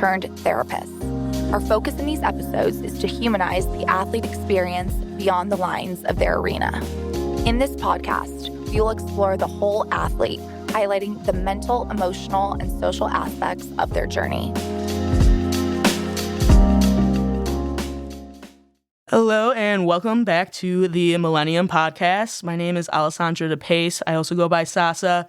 turned therapist. Our focus in these episodes is to humanize the athlete experience beyond the lines of their arena. In this podcast, we will explore the whole athlete, highlighting the mental, emotional, and social aspects of their journey. Hello and welcome back to the Millennium Podcast. My name is Alessandra DiPace. I also go by Sasa.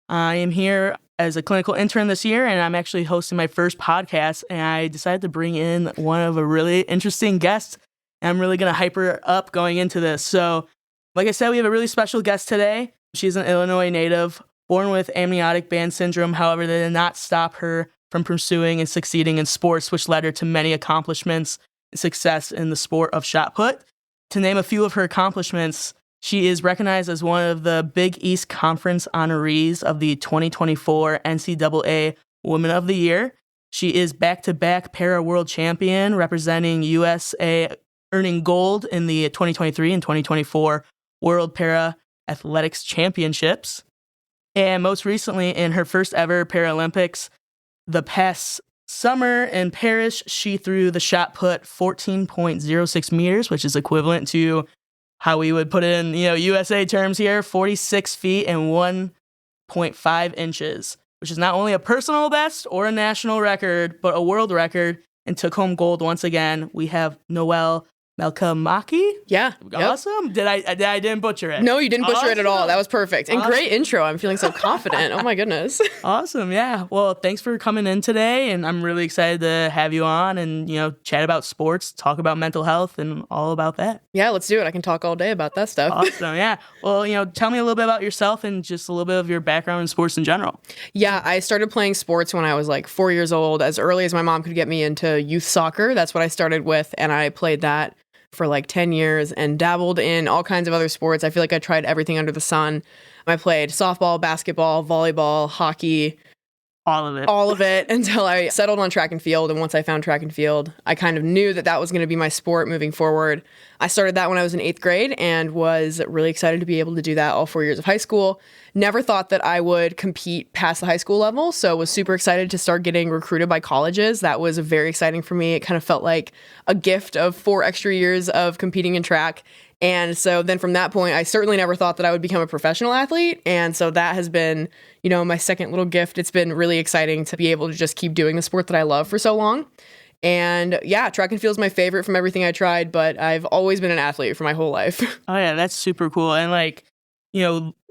I am here as a clinical intern this year, and I'm actually hosting my first podcast, and I decided to bring in one of a really interesting guest, and I'm really going to hype her up going into this. So, like I said, we have a really special guest today. She's an Illinois native, born with amniotic band syndrome. However, that did not stop her from pursuing and succeeding in sports, which led her to many accomplishments and success in the sport of shot put. To name a few of her accomplishments, she is recognized as one of the Big East Conference honorees of the 2024 NCAA Women of the Year. She is back-to-back para-world champion, representing USA, earning gold in the 2023 and 2024 World Para Athletics Championships. And most recently, in her first ever Paralympics, the past summer in Paris, she threw the shot put 14.06 meters, which is equivalent to how we would put it in, USA terms here, 46 feet and 1.5 inches, which is not only a personal best or a national record, but a world record, and took home gold once again. We have Noelle Malkamaki. Yeah. Awesome. Did I didn't butcher it? No, you didn't butcher it at all. Awesome. That was perfect. And Awesome. Great intro. I'm feeling so confident. Oh my goodness. Awesome. Yeah. Well, thanks for coming in today, and I'm really excited to have you on and, chat about sports, talk about mental health, and all about that. Yeah, let's do it. I can talk all day about that stuff. Awesome. Yeah. Well, tell me a little bit about yourself and just a little bit of your background in sports in general. Yeah, I started playing sports when I was like 4 years old, as early as my mom could get me into youth soccer. That's what I started with, and I played that for like 10 years and dabbled in all kinds of other sports. I feel like I tried everything under the sun. I played softball, basketball, volleyball, hockey. All of it. All of it until I settled on track and field. And once I found track and field, I kind of knew that that was going to be my sport moving forward. I started that when I was in 8th grade and was really excited to be able to do that all 4 years of high school. Never thought that I would compete past the high school level, so was super excited to start getting recruited by colleges. That was very exciting for me. It kind of felt like a gift of 4 extra years of competing in track. And so then from that point, I certainly never thought that I would become a professional athlete. And so that has been, my second little gift. It's been really exciting to be able to just keep doing the sport that I love for so long. And yeah, track and field is my favorite from everything I tried, but I've always been an athlete for my whole life. Oh yeah, that's super cool. And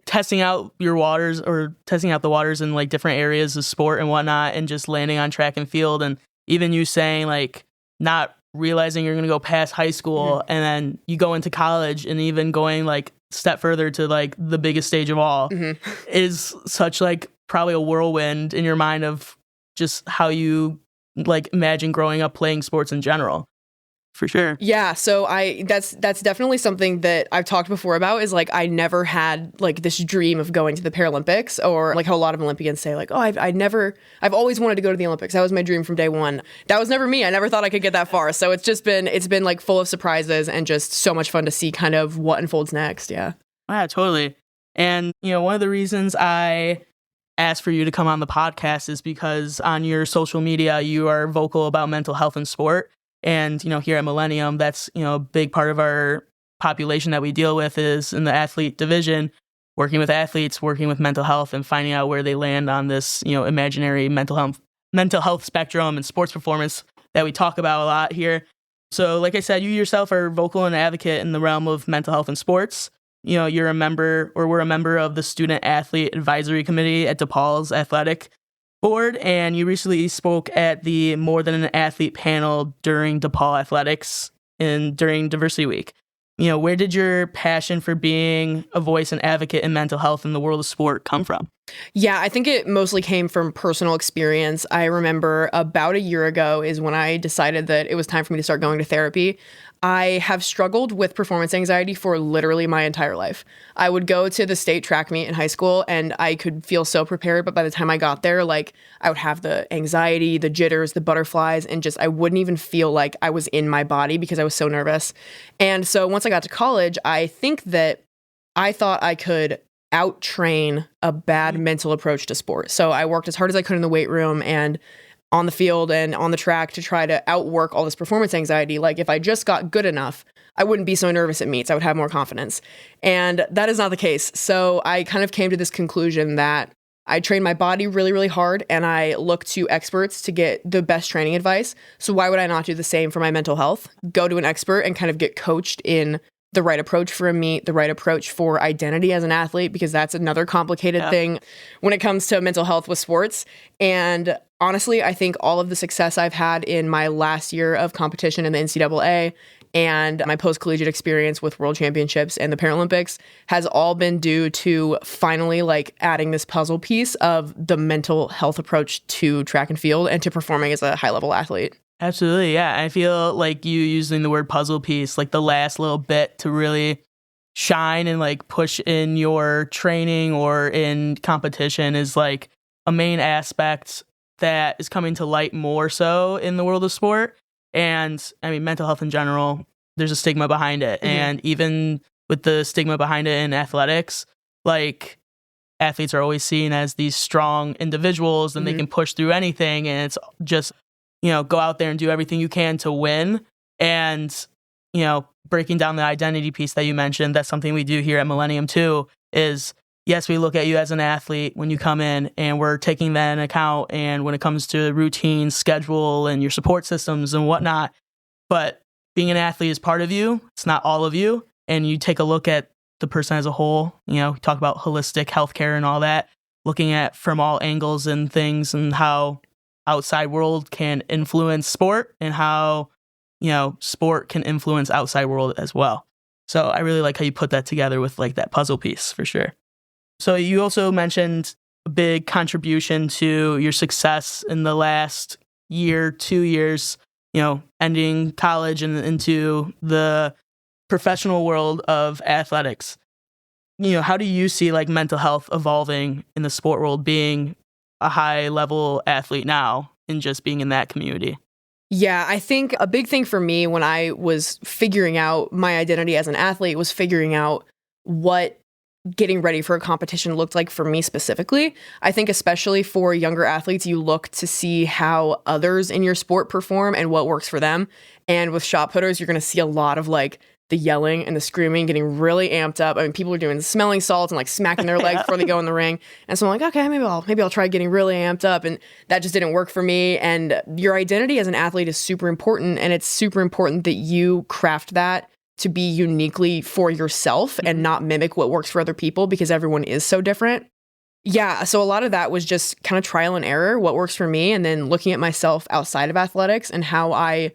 testing out the waters in like different areas of sport and whatnot, and just landing on track and field. And even you saying like not realizing you're going to go past high school and then you go into college, and even going like step further to like the biggest stage of all is such like probably a whirlwind in your mind of just how you like imagine growing up playing sports in general. For sure. Yeah. So that's definitely something that I've talked before about, is like I never had like this dream of going to the Paralympics, or like how a lot of Olympians say like, oh, I've always wanted to go to the Olympics. That was my dream from day one. That was never me. I never thought I could get that far. So it's been like full of surprises and just so much fun to see kind of what unfolds next. Yeah. Yeah, totally. And, one of the reasons I asked for you to come on the podcast is because on your social media, you are vocal about mental health and sport. And, here at Millennium, that's, a big part of our population that we deal with is in the athlete division, working with athletes, working with mental health, and finding out where they land on this, imaginary mental health spectrum and sports performance that we talk about a lot here. So like I said, you yourself are vocal and advocate in the realm of mental health and sports. We're a member of the Student Athlete Advisory Committee at DePaul's Athletic Board, and you recently spoke at the More Than an Athlete panel during DePaul Athletics during Diversity Week. Where did your passion for being a voice and advocate in mental health in the world of sport come from? Yeah, I think it mostly came from personal experience. I remember about a year ago is when I decided that it was time for me to start going to therapy. I have struggled with performance anxiety for literally my entire life. I would go to the state track meet in high school and I could feel so prepared, but by the time I got there, like I would have the anxiety, the jitters, the butterflies, and just I wouldn't even feel like I was in my body because I was so nervous. And so once I got to college, I think that I thought I could out-train a bad mental approach to sport. So I worked as hard as I could in the weight room, and on the field and on the track to try to outwork all this performance anxiety. Like if I just got good enough, I wouldn't be so nervous at meets. I would have more confidence. And that is not the case. So I kind of came to this conclusion that I train my body really, really hard, and I look to experts to get the best training advice. So why would I not do the same for my mental health? Go to an expert and kind of get coached in the right approach for a meet, the right approach for identity as an athlete, because that's another complicated thing when it comes to mental health with sports. And honestly, I think all of the success I've had in my last year of competition in the NCAA and my post-collegiate experience with World Championships and the Paralympics has all been due to finally like adding this puzzle piece of the mental health approach to track and field and to performing as a high-level athlete. Absolutely, yeah. I feel like you using the word puzzle piece, like the last little bit to really shine and like push in your training or in competition is like a main aspect that is coming to light more so in the world of sport. And I mean, mental health in general, there's a stigma behind it. And even with the stigma behind it in athletics, like athletes are always seen as these strong individuals and they can push through anything. And it's just, go out there and do everything you can to win. And, breaking down the identity piece that you mentioned, that's something we do here at Millennium too, is yes, we look at you as an athlete when you come in, and we're taking that into account. And when it comes to routine, schedule, and your support systems and whatnot, but being an athlete is part of you. It's not all of you. And you take a look at the person as a whole, talk about holistic healthcare and all that, looking at from all angles and things and how outside world can influence sport and how, sport can influence outside world as well. So I really like how you put that together with like that puzzle piece for sure. So you also mentioned a big contribution to your success in the last year, 2 years, ending college and into the professional world of athletics. How do you see like mental health evolving in the sport world, being a high level athlete now and just being in that community? Yeah, I think a big thing for me when I was figuring out my identity as an athlete was figuring out what getting ready for a competition looked like for me specifically. I think especially for younger athletes, you look to see how others in your sport perform and what works for them. And with shot putters, you're going to see a lot of like the yelling and the screaming, getting really amped up. I mean, people are doing smelling salts and like smacking their legs before they go in the ring. And so I'm like, okay, maybe I'll try getting really amped up. And that just didn't work for me. And your identity as an athlete is super important. And it's super important that you craft that to be uniquely for yourself and not mimic what works for other people, because everyone is so different. Yeah, so a lot of that was just kind of trial and error, what works for me, and then looking at myself outside of athletics and how I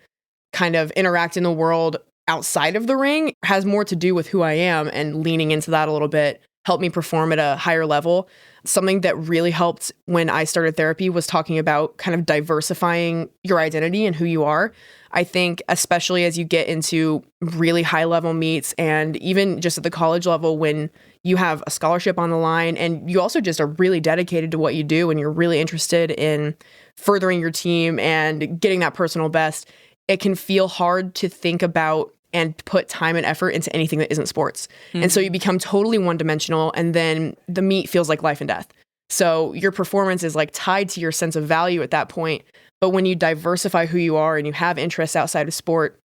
kind of interact in the world outside of the ring has more to do with who I am, and leaning into that a little bit helped me perform at a higher level. Something that really helped when I started therapy was talking about kind of diversifying your identity and who you are. I think especially as you get into really high level meets and even just at the college level when you have a scholarship on the line and you also just are really dedicated to what you do and you're really interested in furthering your team and getting that personal best, it can feel hard to think about and put time and effort into anything that isn't sports. And so you become totally one-dimensional, and then the meet feels like life and death. So your performance is like tied to your sense of value at that point. But when you diversify who you are and you have interests outside of sport,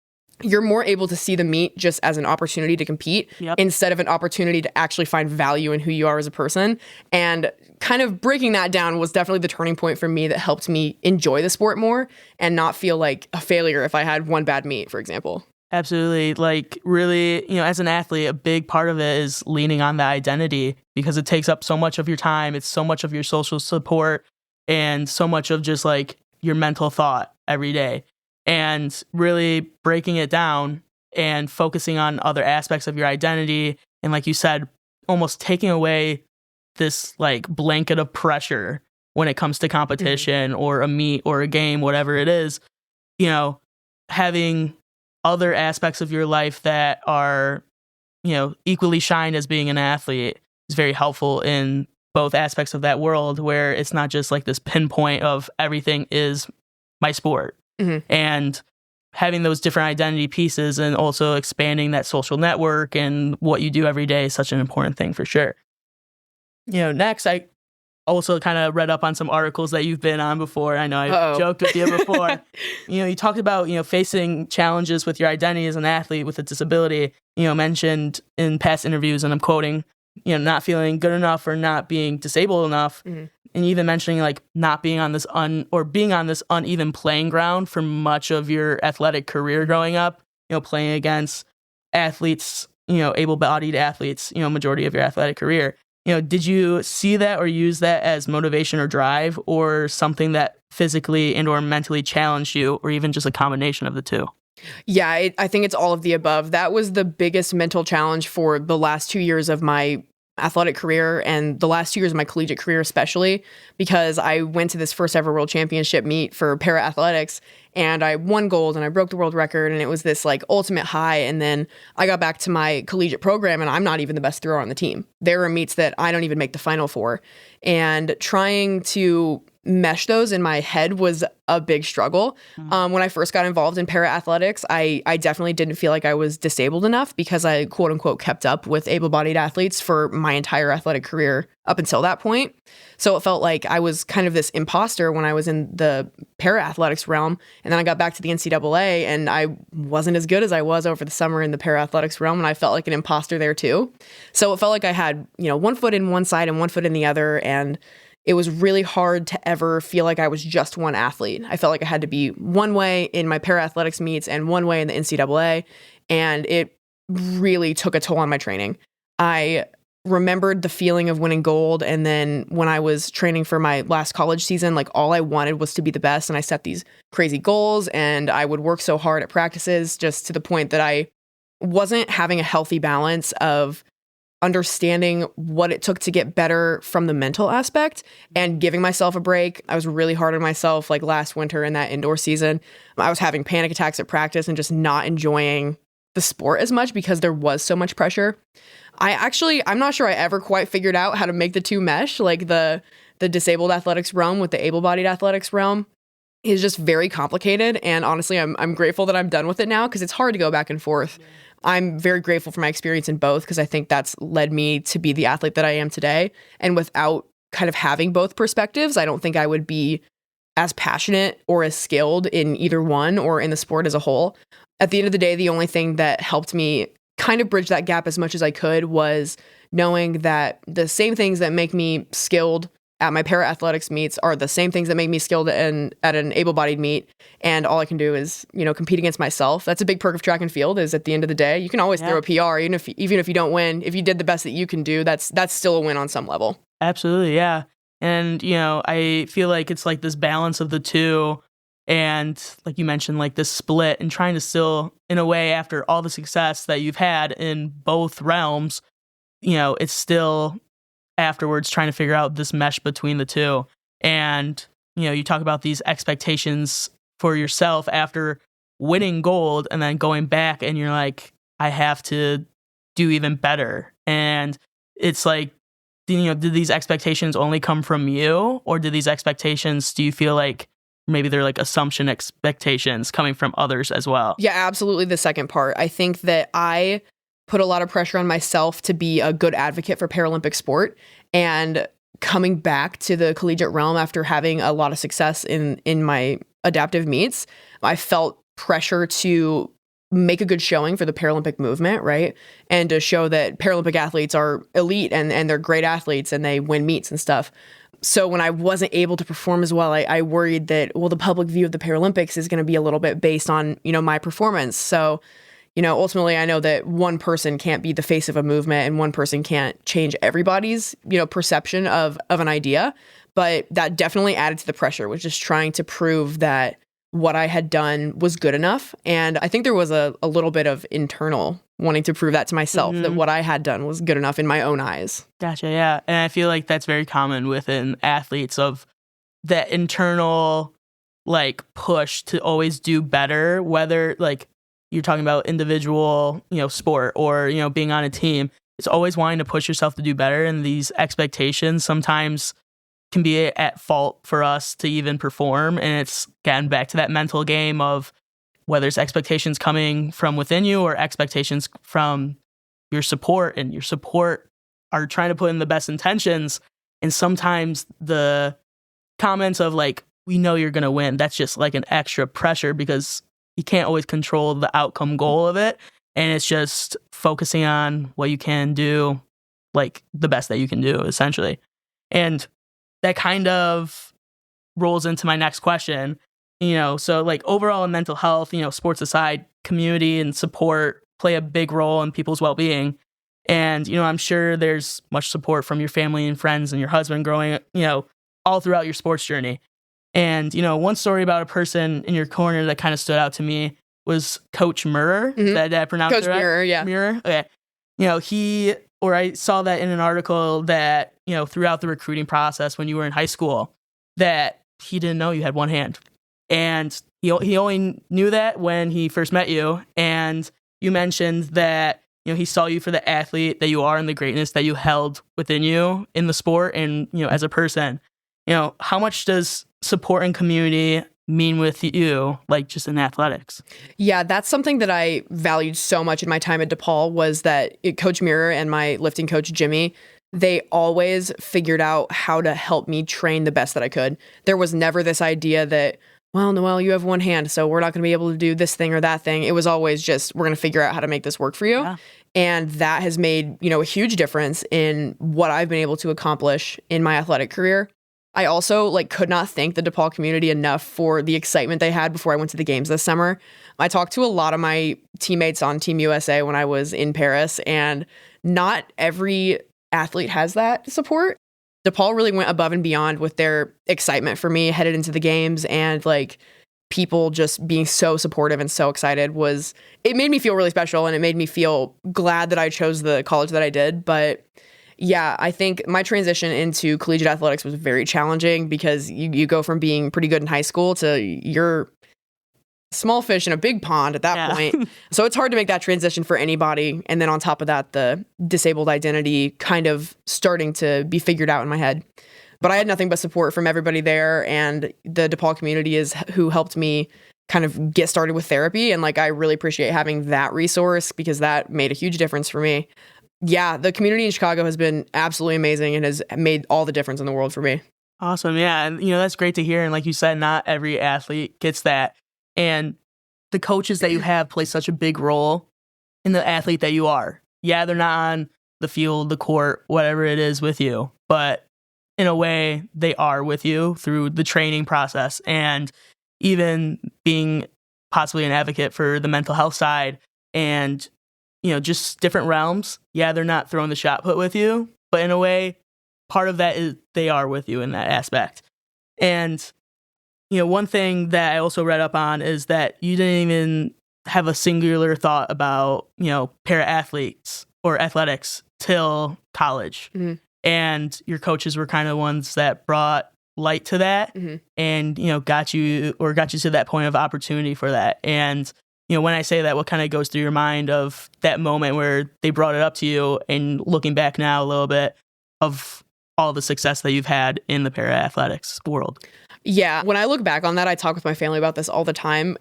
you're more able to see the meet just as an opportunity to compete instead of an opportunity to actually find value in who you are as a person. And kind of breaking that down was definitely the turning point for me that helped me enjoy the sport more and not feel like a failure if I had one bad meet, for example. Absolutely. Like really, as an athlete, a big part of it is leaning on the identity because it takes up so much of your time. It's so much of your social support and so much of just like your mental thought every day. And really breaking it down and focusing on other aspects of your identity. And like you said, almost taking away this like blanket of pressure when it comes to competition or a meet or a game, whatever it is, having other aspects of your life that are, equally shined as being an athlete is very helpful in both aspects of that world where it's not just like this pinpoint of everything is my sport. And having those different identity pieces and also expanding that social network and what you do every day is such an important thing for sure. Next, I also kind of read up on some articles that you've been on before. I know I joked with you before. You talked about, facing challenges with your identity as an athlete with a disability, mentioned in past interviews, and I'm quoting, not feeling good enough or not being disabled enough. Mm-hmm. And even mentioning like not being on this being on this uneven playing ground for much of your athletic career growing up, playing against athletes, able-bodied athletes, majority of your athletic career. Did you see that or use that as motivation or drive, or something that physically and or mentally challenged you, or even just a combination of the two? Yeah, I think it's all of the above. That was the biggest mental challenge for the last 2 years of my athletic career, and the last 2 years of my collegiate career especially, because I went to this first ever world championship meet for para athletics, and I won gold and I broke the world record, and it was this like ultimate high. And then I got back to my collegiate program and I'm not even the best thrower on the team. There are meets that I don't even make the final for, and trying to mesh those in my head was a big struggle. When I first got involved in para athletics, I definitely didn't feel like I was disabled enough, because I quote unquote kept up with able-bodied athletes for my entire athletic career up until that point. So it felt like I was kind of this imposter when I was in the para athletics realm. And then I got back to the NCAA and I wasn't as good as I was over the summer in the para athletics realm. And I felt like an imposter there too. So it felt like I had, one foot in one side and one foot in the other. And it was really hard to ever feel like I was just one athlete. I felt like I had to be one way in my para athletics meets and one way in the NCAA. And it really took a toll on my training. I remembered the feeling of winning gold. And then when I was training for my last college season, like all I wanted was to be the best. And I set these crazy goals and I would work so hard at practices, just to the point that I wasn't having a healthy balance of understanding what it took to get better from the mental aspect and giving myself a break. I was really hard on myself, like last winter in that indoor season. I was having panic attacks at practice and just not enjoying the sport as much because there was so much pressure. I'm not sure I ever quite figured out how to make the two mesh, like the disabled athletics realm with the able-bodied athletics realm is just very complicated. And honestly, I'm grateful that I'm done with it now, because it's hard to go back and forth. Yeah. I'm very grateful for my experience in both, because I think that's led me to be the athlete that I am today. And without kind of having both perspectives, I don't think I would be as passionate or as skilled in either one or in the sport as a whole. At the end of the day, the only thing that helped me kind of bridge that gap as much as I could was knowing that the same things that make me skilled at my para athletics meets are the same things that make me skilled at an able-bodied meet. And all I can do is, compete against myself. That's a big perk of track and field, is at the end of the day, you can always throw a PR, even if you don't win. If you did the best that you can do, that's still a win on some level. Absolutely. Yeah. And, I feel like it's like this balance of the two. And like you mentioned, like this split, and trying to still, in a way, after all the success that you've had in both realms, it's still afterwards trying to figure out this mesh between the two. And, you talk about these expectations for yourself after winning gold, and then going back and you're like, I have to do even better. And it's like, did these expectations only come from you, or do you feel like maybe they're like assumption expectations coming from others as well? Yeah, absolutely. The second part. I think that I put a lot of pressure on myself to be a good advocate for Paralympic sport, and coming back to the collegiate realm after having a lot of success in my adaptive meets, I felt pressure to make a good showing for the Paralympic movement, right? And to show that Paralympic athletes are elite and they're great athletes and they win meets and stuff. So when I wasn't able to perform as well, I worried that, the public view of the Paralympics is going to be a little bit based on, my performance. So, ultimately I know that one person can't be the face of a movement and one person can't change everybody's, perception of an idea. But that definitely added to the pressure, was just trying to prove that what I had done was good enough. And I think there was a little bit of internal wanting to prove that to myself, that what I had done was good enough in my own eyes. Gotcha, yeah. And I feel like that's very common within athletes, of that internal push to always do better, whether you're talking about individual, sport, or, being on a team. It's always wanting to push yourself to do better. And these expectations sometimes can be at fault for us to even perform. And it's getting back to that mental game of whether it's expectations coming from within you or expectations from your support, and your support are trying to put in the best intentions, And sometimes the comments of like, we know you're going to win, that's just like an extra pressure because you can't always control the outcome goal of it. And it's just focusing on what you can do, like the best that you can do, essentially. And that kind of rolls into my next question. So like overall in mental health, sports aside, community and support play a big role in people's well-being. And, I'm sure there's much support from your family and friends and your husband growing, all throughout your sports journey. And, one story about a person in your corner that kind of stood out to me was Coach Murrer. Did I pronounce Coach it right? Murrer, yeah. Murrer? Okay. I saw that in an article that, throughout the recruiting process when you were in high school, that he didn't know you had one hand. And he only knew that when he first met you. And you mentioned that, he saw you for the athlete that you are and the greatness that you held within you in the sport and, as a person. How much does support and community mean with you, like just in athletics? Yeah, that's something that I valued so much in my time at DePaul was that Coach Mirror and my lifting coach, Jimmy, they always figured out how to help me train the best that I could. There was never this idea that, well, Noelle, you have one hand, so we're not going to be able to do this thing or that thing. It was always just, we're going to figure out how to make this work for you. Yeah. And that has made, a huge difference in what I've been able to accomplish in my athletic career. I also could not thank the DePaul community enough for the excitement they had before I went to the games this summer. I talked to a lot of my teammates on Team USA when I was in Paris, and not every athlete has that support. DePaul really went above and beyond with their excitement for me headed into the games, and people just being so supportive and so excited it made me feel really special, and it made me feel glad that I chose the college that I did. But yeah, I think my transition into collegiate athletics was very challenging because you go from being pretty good in high school to you're small fish in a big pond at that point. So it's hard to make that transition for anybody. And then on top of that, the disabled identity kind of starting to be figured out in my head. But I had nothing but support from everybody there. And the DePaul community is who helped me kind of get started with therapy. And I really appreciate having that resource because that made a huge difference for me. Yeah, the community in Chicago has been absolutely amazing and has made all the difference in the world for me. Awesome. Yeah. And, that's great to hear. And like you said, not every athlete gets that. And the coaches that you have play such a big role in the athlete that you are. Yeah, they're not on the field, the court, whatever it is with you. But in a way, they are with you through the training process and even being possibly an advocate for the mental health side and just different realms. Yeah, they're not throwing the shot put with you, but in a way, part of that is they are with you in that aspect. And, one thing that I also read up on is that you didn't even have a singular thought about, para-athletes or athletics till college. Mm-hmm. And your coaches were kind of the ones that brought light to that and, got you to that point of opportunity for that. And when I say that, what kind of goes through your mind of that moment where they brought it up to you and looking back now a little bit of all the success that you've had in the para-athletics world? Yeah, when I look back on that, I talk with my family about this all the time.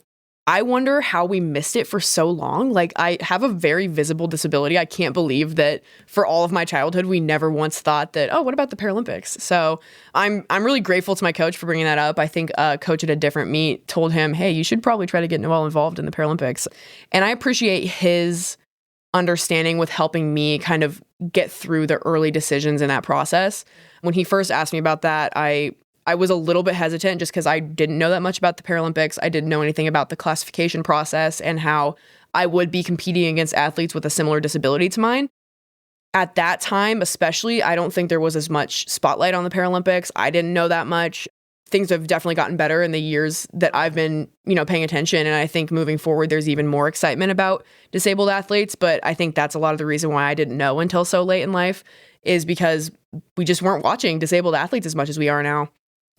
I wonder how we missed it for so long. I have a very visible disability. I can't believe that for all of my childhood, we never once thought that, oh, what about the Paralympics? So I'm really grateful to my coach for bringing that up. I think a coach at a different meet told him, hey, you should probably try to get Noelle involved in the Paralympics. And I appreciate his understanding with helping me kind of get through the early decisions in that process. When he first asked me about that, I was a little bit hesitant just because I didn't know that much about the Paralympics. I didn't know anything about the classification process and how I would be competing against athletes with a similar disability to mine. At that time, especially, I don't think there was as much spotlight on the Paralympics. I didn't know that much. Things have definitely gotten better in the years that I've been, paying attention. And I think moving forward, there's even more excitement about disabled athletes. But I think that's a lot of the reason why I didn't know until so late in life is because we just weren't watching disabled athletes as much as we are now.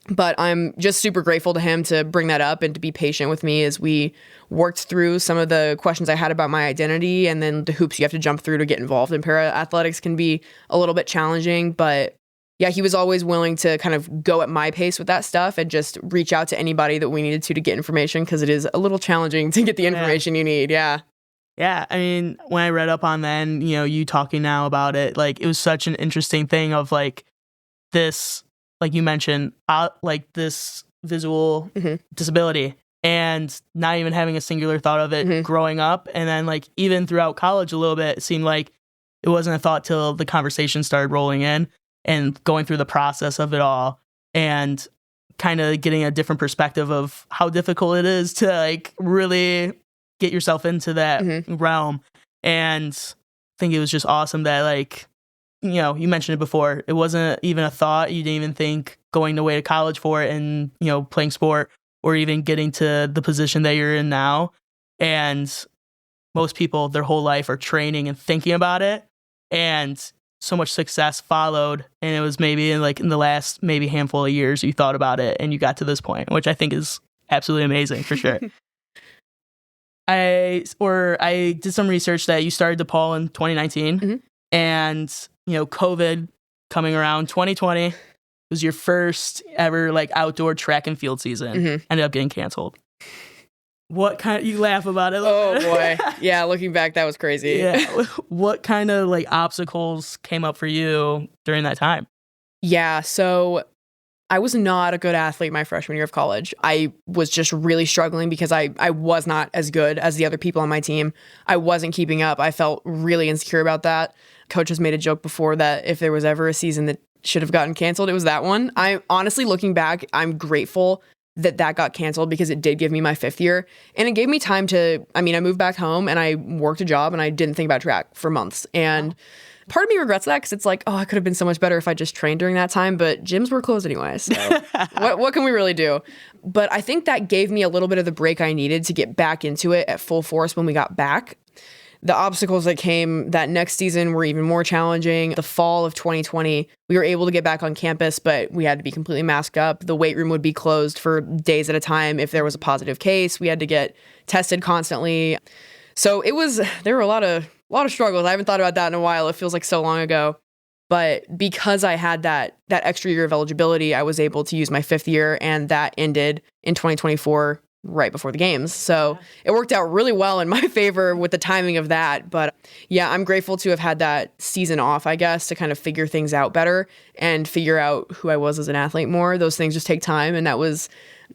But I'm just super grateful to him to bring that up and to be patient with me as we worked through some of the questions I had about my identity, and then the hoops you have to jump through to get involved in para athletics can be a little bit challenging. But yeah, he was always willing to kind of go at my pace with that stuff and just reach out to anybody that we needed to get information because it is a little challenging to get the information you need. Yeah. Yeah. I mean, when I read up on that and, you talking now about it, it was such an interesting thing of this, like you mentioned, like this visual disability, and not even having a singular thought of it growing up. And then like even throughout college a little bit, it seemed like it wasn't a thought till the conversation started rolling in and going through the process of it all and kind of getting a different perspective of how difficult it is to like really get yourself into that realm. And I think it was just awesome that, like, you know, you mentioned it before, it wasn't even a thought. You didn't even think going away to college for it and, you know, playing sport or even getting to the position that you're in now. And most people their whole life are training and thinking about it. And so much success followed. And it was maybe in the last maybe handful of years you thought about it and you got to this point, which I think is absolutely amazing for sure. I did some research that you started DePaul in 2019 and, you know, COVID coming around 2020 was your first ever like outdoor track and field season. Ended up getting canceled. What kind of, you laugh about it? Oh boy. Yeah. Looking back, that was crazy. Yeah. What kind of like obstacles came up for you during that time? Yeah. So I was not a good athlete my freshman year of college. I was just really struggling because I was not as good as the other people on my team. I wasn't keeping up. I felt really insecure about that. Coach has made a joke before that if there was ever a season that should have gotten canceled, it was that one. I honestly, looking back, I'm grateful that got canceled because it did give me my fifth year. And it gave me time to, I moved back home and I worked a job and I didn't think about track for months. And part of me regrets that because it's like, oh, I could have been so much better if I just trained during that time, but gyms were closed anyway. So what can we really do? But I think that gave me a little bit of the break I needed to get back into it at full force when we got back. The obstacles that came that next season were even more challenging. The fall of 2020, we were able to get back on campus, but we had to be completely masked up. The weight room would be closed for days at a time. If there was a positive case, we had to get tested constantly. So there were a lot of struggles. I haven't thought about that in a while. It feels like so long ago. But because I had that extra year of eligibility, I was able to use my fifth year, and that ended in 2024 right before the games. So it worked out really well in my favor with the timing of that. But yeah, I'm grateful to have had that season off, I guess, to kind of figure things out better and figure out who I was as an athlete more. Those things just take time. And that was,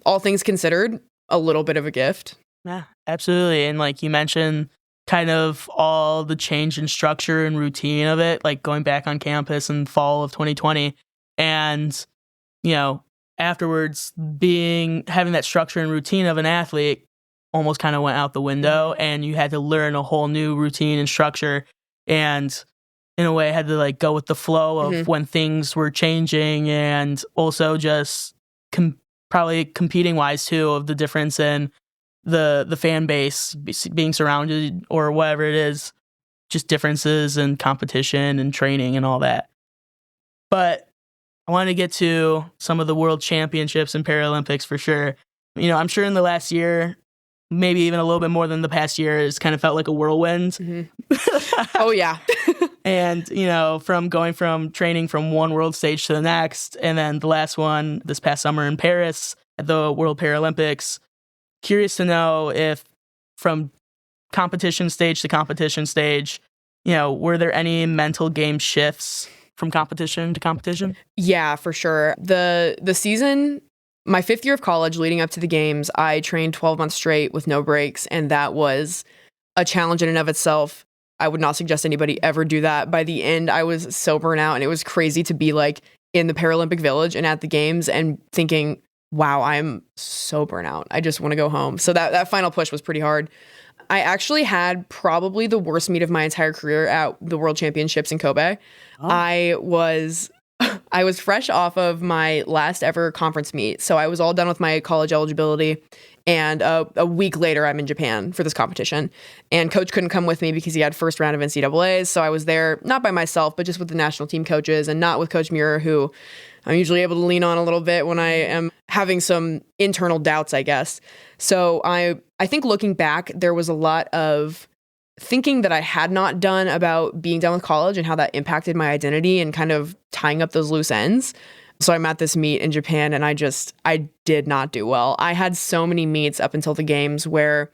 all things considered, a little bit of a gift. Yeah, absolutely. And like you mentioned, kind of all the change in structure and routine of it, like going back on campus in fall of 2020. And, you know, afterwards having that structure and routine of an athlete almost kind of went out the window, and you had to learn a whole new routine and structure, and in a way had to like go with the flow of when things were changing, and also just probably competing wise too, of the difference in the fan base being surrounded or whatever it is, just differences in competition and training and all that. But I wanted to get to some of the world championships and Paralympics for sure. You know, I'm sure in the last year, maybe even a little bit more than the past year, it's kind of felt like a whirlwind. Oh, yeah. And, you know, from training from one world stage to the next, and then the last one this past summer in Paris at the World Paralympics. Curious to know if from competition stage to competition stage, you know, were there any mental game shifts from competition to competition? Yeah, for sure. The season, my fifth year of college leading up to the games, I trained 12 months straight with no breaks, and that was a challenge in and of itself. I would not suggest anybody ever do that. By the end, I was so burnt out, and it was crazy to be like in the Paralympic Village and at the games and thinking, wow, I'm so burnt out. I just want to go home. So that final push was pretty hard. I actually had probably the worst meet of my entire career at the World Championships in Kobe. Oh. I was fresh off of my last ever conference meet. So I was all done with my college eligibility. And a week later, I'm in Japan for this competition. And coach couldn't come with me because he had first round of NCAAs. So I was there, not by myself, but just with the national team coaches and not with Coach Muir, who I'm usually able to lean on a little bit when I am having some internal doubts, I guess. So I think looking back, there was a lot of thinking that I had not done about being done with college and how that impacted my identity and kind of tying up those loose ends. So I'm at this meet in Japan and I did not do well. I had so many meets up until the games where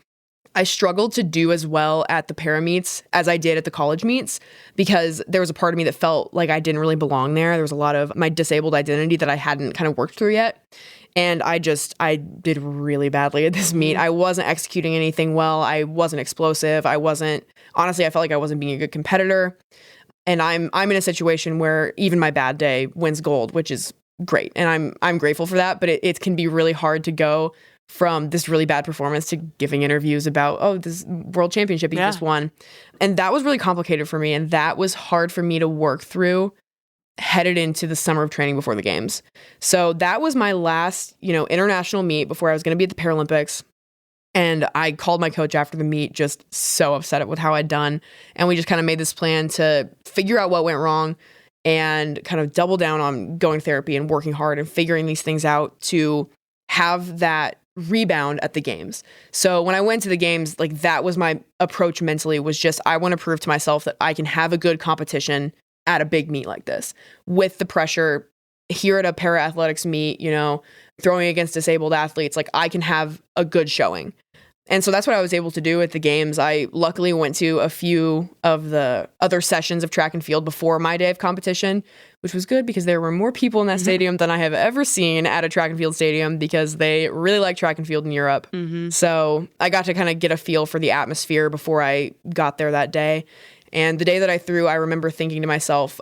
I struggled to do as well at the para meets as I did at the college meets because there was a part of me that felt like I didn't really belong there. There was a lot of my disabled identity that I hadn't kind of worked through yet. And I did really badly at this meet. I wasn't executing anything well. I wasn't explosive. Honestly, I felt like I wasn't being a good competitor. And I'm in a situation where even my bad day wins gold, which is great. And I'm grateful for that. But it can be really hard to go from this really bad performance to giving interviews about, this world championship you just won. And that was really complicated for me. And that was hard for me to work through headed into the summer of training before the games. So that was my last, international meet before I was going to be at the Paralympics. And I called my coach after the meet, just so upset with how I'd done. And we just kind of made this plan to figure out what went wrong and kind of double down on going therapy and working hard and figuring these things out to have that rebound at the games. So when I went to the games, like that was my approach mentally, was just, I want to prove to myself that I can have a good competition at a big meet like this with the pressure here at a para athletics meet, throwing against disabled athletes. Like I can have a good showing. And so that's what I was able to do at the games. I luckily went to a few of the other sessions of track and field before my day of competition, which was good because there were more people in that stadium than I have ever seen at a track and field stadium because they really like track and field in Europe. So I got to kind of get a feel for the atmosphere before I got there that day. And the day that I threw, I remember thinking to myself,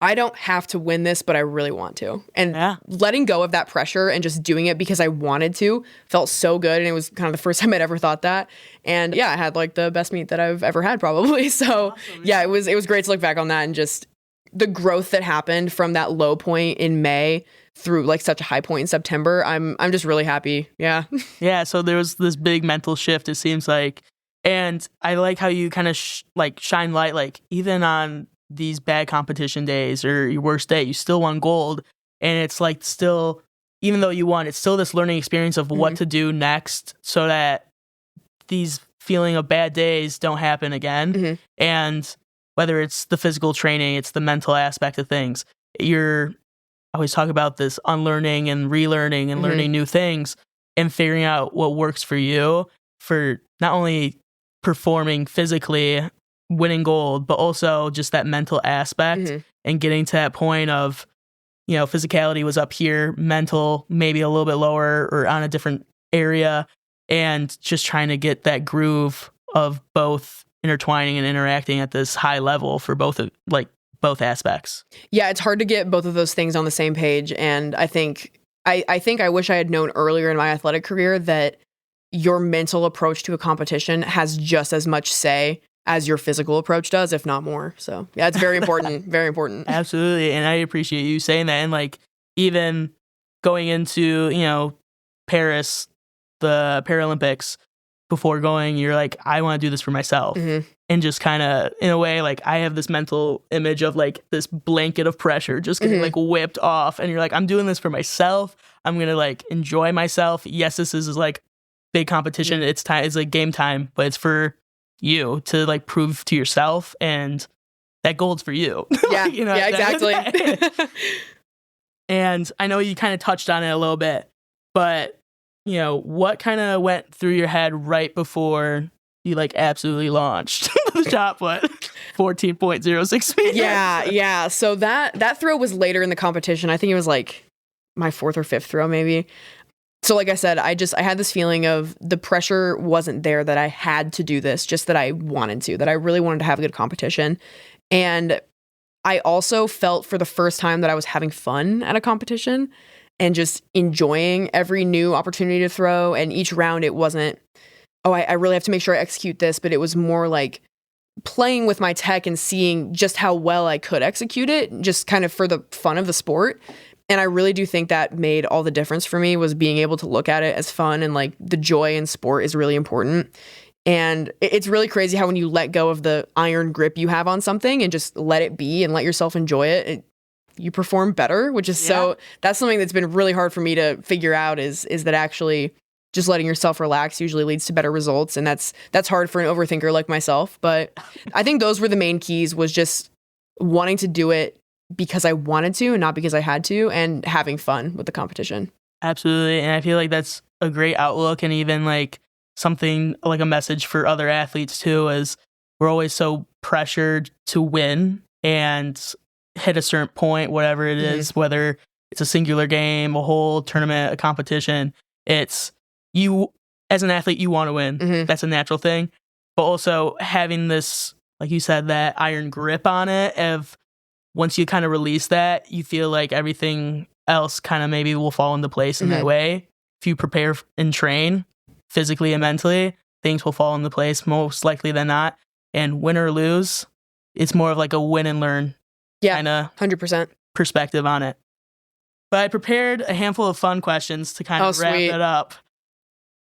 I don't have to win this, but I really want to. And letting go of that pressure and just doing it because I wanted to felt so good. And it was kind of the first time I'd ever thought that. And I had like the best meet that I've ever had probably. So awesome. It was great to look back on that and just the growth that happened from that low point in May through like such a high point in September. I'm just really happy. Yeah. Yeah. So there was this big mental shift, it seems like. And I like how you kind of shine light, like even on these bad competition days or your worst day, you still won gold. And it's like still, even though you won, it's still this learning experience of what to do next so that these feeling of bad days don't happen again. And whether it's the physical training, it's the mental aspect of things. I always talk about this unlearning and relearning and learning new things and figuring out what works for you for not only performing physically, winning gold, but also just that mental aspect and getting to that point of, physicality was up here, mental maybe a little bit lower or on a different area, and just trying to get that groove of both intertwining and interacting at this high level for both aspects. Yeah, it's hard to get both of those things on the same page. And I think I wish I had known earlier in my athletic career that your mental approach to a competition has just as much say as your physical approach does, if not more. So yeah, it's very important, very important. Absolutely. And I appreciate you saying that. And like, even going into, Paris, the Paralympics, before going, you're like, I want to do this for myself. And just kind of, in a way, like I have this mental image of like this blanket of pressure just getting like whipped off. And you're like, I'm doing this for myself. I'm going to like enjoy myself. Yes, this is like big competition. It's like game time, but it's for you to like prove to yourself, and that gold's for you. Yeah, yeah, exactly. And I know you kind of touched on it a little bit, but what kind of went through your head right before you like absolutely launched the shot put 14.06 feet? Yeah. So that throw was later in the competition. I think it was like my fourth or fifth throw, maybe. So like I said, I had this feeling of the pressure wasn't there that I had to do this, just that I wanted to, that I really wanted to have a good competition. And I also felt for the first time that I was having fun at a competition and just enjoying every new opportunity to throw. And each round, it wasn't, I really have to make sure I execute this, but it was more like playing with my tech and seeing just how well I could execute it, just kind of for the fun of the sport. And I really do think that made all the difference for me, was being able to look at it as fun, and like the joy in sport is really important. And it's really crazy how when you let go of the iron grip you have on something and just let it be and let yourself enjoy it, you perform better, which is that's something that's been really hard for me to figure out is that actually just letting yourself relax usually leads to better results. And that's hard for an overthinker like myself. But I think those were the main keys, was just wanting to do it because I wanted to and not because I had to, and having fun with the competition. Absolutely. And I feel like that's a great outlook. And even like something like a message for other athletes too, is we're always so pressured to win and hit a certain point, whatever it is, whether it's a singular game, a whole tournament, a competition. It's you as an athlete, you want to win. That's a natural thing. But also having this, like you said, that iron grip on it of once you kind of release that, you feel like everything else kind of maybe will fall into place in that way. If you prepare and train physically and mentally, things will fall into place most likely than not. And win or lose, it's more of like a win and learn kind of 100% perspective on it. But I prepared a handful of fun questions to kind of wrap it up.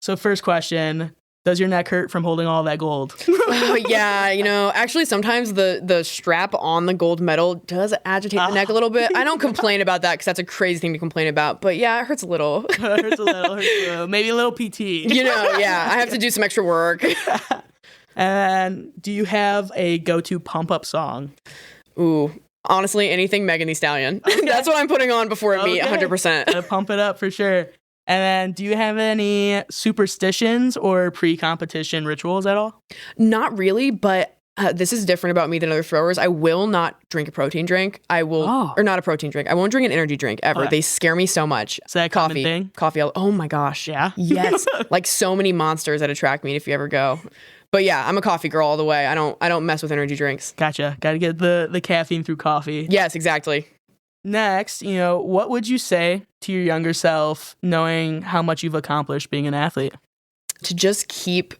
So first question, does your neck hurt from holding all that gold? Yeah, actually sometimes the strap on the gold medal does agitate the neck a little bit. I don't complain about that because that's a crazy thing to complain about. But yeah, it hurts a little. It hurts a little. Maybe a little PT. Yeah, I have to do some extra work. And do you have a go-to pump-up song? Ooh, honestly, anything Megan Thee Stallion. Okay. That's what I'm putting on before a meet, 100%. Gotta pump it up for sure. And then do you have any superstitions or pre-competition rituals at all? Not really, but this is different about me than other throwers. I will not drink a protein drink. Or not a protein drink. I won't drink an energy drink ever. Okay. They scare me so much. Is that a common thing? Coffee. Oh my gosh. Yeah? Yes. Like so many monsters that attract me if you ever go. But yeah, I'm a coffee girl all the way. I don't mess with energy drinks. Gotcha. Got to get the caffeine through coffee. Yes, exactly. Next, what would you say to your younger self knowing how much you've accomplished being an athlete? To just keep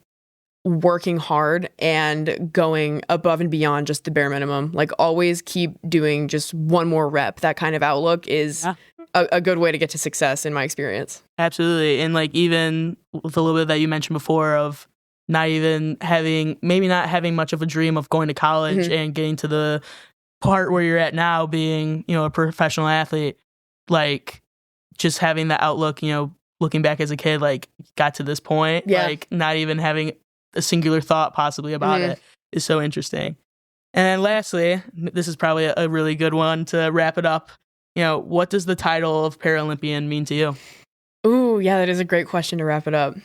working hard and going above and beyond just the bare minimum. Like always keep doing just one more rep. That kind of outlook is a good way to get to success in my experience. Absolutely. And like even with a little bit that you mentioned before of not having much of a dream of going to college and getting to the part where you're at now being, a professional athlete, like just having the outlook, looking back as a kid, like got to this point, like not even having a singular thought possibly about it is so interesting. And lastly, this is probably a really good one to wrap it up. What does the title of Paralympian mean to you? Ooh, yeah, that is a great question to wrap it up.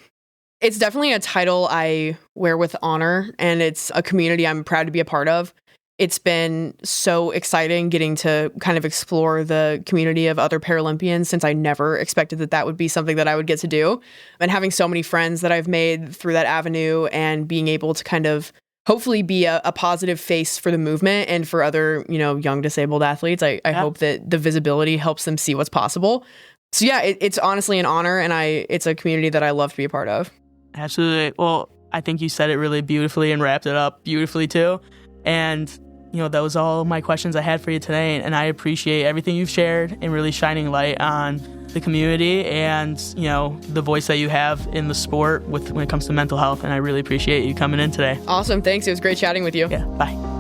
It's definitely a title I wear with honor, and it's a community I'm proud to be a part of. It's been so exciting getting to kind of explore the community of other Paralympians since I never expected that would be something that I would get to do. And having so many friends that I've made through that avenue and being able to kind of hopefully be a positive face for the movement and for other, young disabled athletes. I hope that the visibility helps them see what's possible. So yeah, it's honestly an honor, and it's a community that I love to be a part of. Absolutely. Well, I think you said it really beautifully and wrapped it up beautifully too. And, that was all my questions I had for you today. And I appreciate everything you've shared and really shining light on the community and, the voice that you have in the sport when it comes to mental health. And I really appreciate you coming in today. Awesome. Thanks. It was great chatting with you. Yeah. Bye.